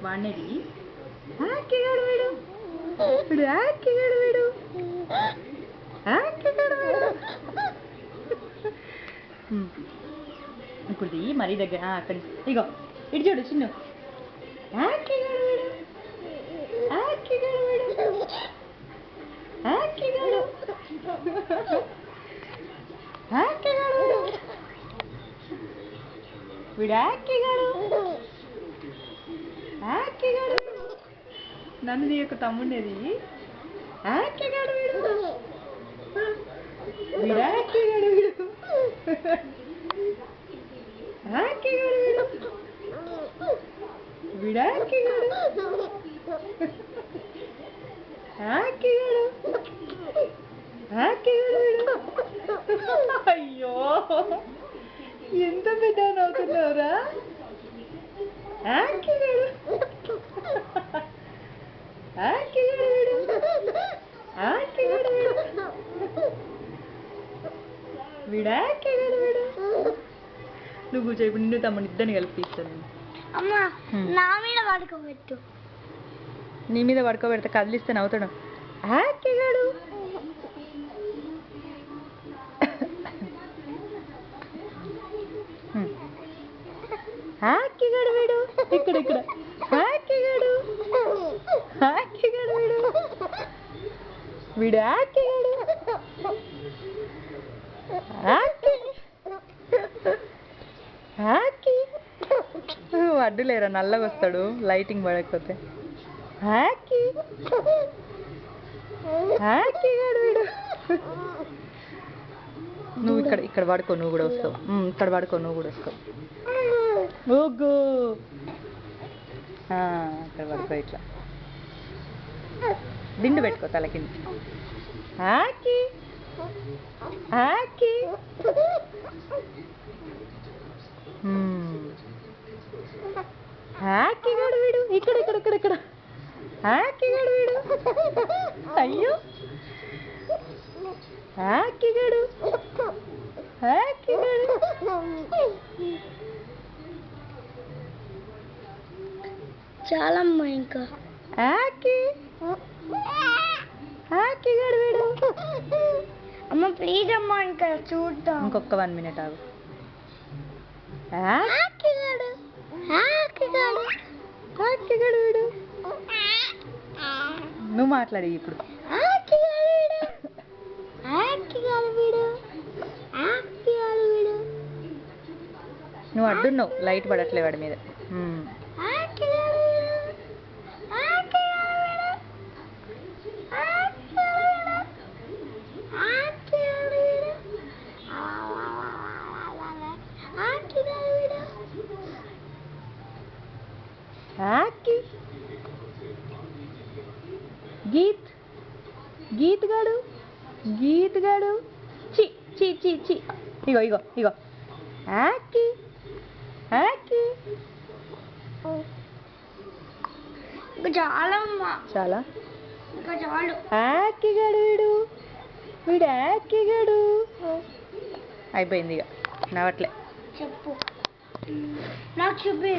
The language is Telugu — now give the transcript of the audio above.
వాడినేది ఆకిగాడు వీడు వీడు ఆకిగాడు వీడు ఆకిగాడు వీడు. ఇప్పుడు దిగి మరీ దగ్గర అక్కడి ఇగో ఇటు చూడు చిన్ను ఆకిగాడు వీడు ఆకిగాడు వీడు ఆకిగాడు ఆకిగాడు వీడు వీడు ఆకిగాడు ఆకిగాడు నన్ను నీ యొక్క తమ్ముడేది ఆకిగాడు వీడు వీడు ఆకిగాడు వీడు ఆకిగాడు వీడు వీడు ఆకిగాడు ఆకిగాడు ఆకిగాడు వీడు. అయ్యో ఎంత పెద్ద నవ్వుతున్నావురా ఆకిగాడు ఆకిగాడు వీడు ఆకిగాడు వీడు వీడు ఆకిగాడు వీడు. నువ్వు కూర్చో ఇప్పుడు నిన్ను తమ్ముడు ఇద్దరిని కలిపిస్తాను నేను. అమ్మా నా మీద పడుకోబెట్టు. నీ మీద పడుకోబెడితే కదిలిస్తే నవ్వుతాడు ఆకిగాడు ఆకిగాడు వీడు ఇక్కడ ఇక్కడ ఆకిగాడు ఆకిగాడు వీడు వీడు ఆకిగాడు ఆకి ఆకి అడ్డులేరా నల్లగా వస్తాడు లైటింగ్ పడకపోతే ఆకి ఆకిగాడు వీడు. నువ్వు ఇక్కడ ఇక్కడ పడుకో నువ్వు కూడా వస్తావు ఇక్కడ పడుకో నువ్వు కూడా వస్తావు ఓగో ఇక్కడ పడుకో ఇట్లా దిండు పెట్టుకో తల కింద ఆకి ఆకి ఆకిగాడు వీడు ఇక్కడ ఇక్కడ ఇక్కడ ఇక్కడ ఆకిగాడు వీడు అయ్యో ఆకిగాడు ఆకిగాడు చాలా ఇంకా ఆకి ఆకిగాడు వీడు. అమ్మ ప్లీజ్ అమ్మ ఇంకా చూద్దాం. ఇంకొక 1 minute ఆగు. ఆకిగాడు ఆకిగాడు ఆకిగాడు వీడు. నువ్వు మాట్లాడి ఇప్పుడు ఆకిగాడు వీడు ఆకిగాడు వీడు ఆకిగాడు వీడు. నువ్వు అడ్డున్నావు లైట్ పడట్లే వాడి మీద. ఆకిగాడు వీడు ఆకిగాడు వీడు ఆకిగాడు వీడు ఆకిగాడు వీడు ఆకి గీత్ గీత్ గాడు గీత్ గాడు చి చి చి చి ఇగో ఇగో ఇగో ఆకి ఆకి ఇంకా చాలా అమ్మా చాలా ఇంకా చాలు. ఆకిగాడు వీడు వీడు ఆకిగాడు అయిపోయింది ఇక నవ్వట్లే. చెప్పు నాకు చూపి.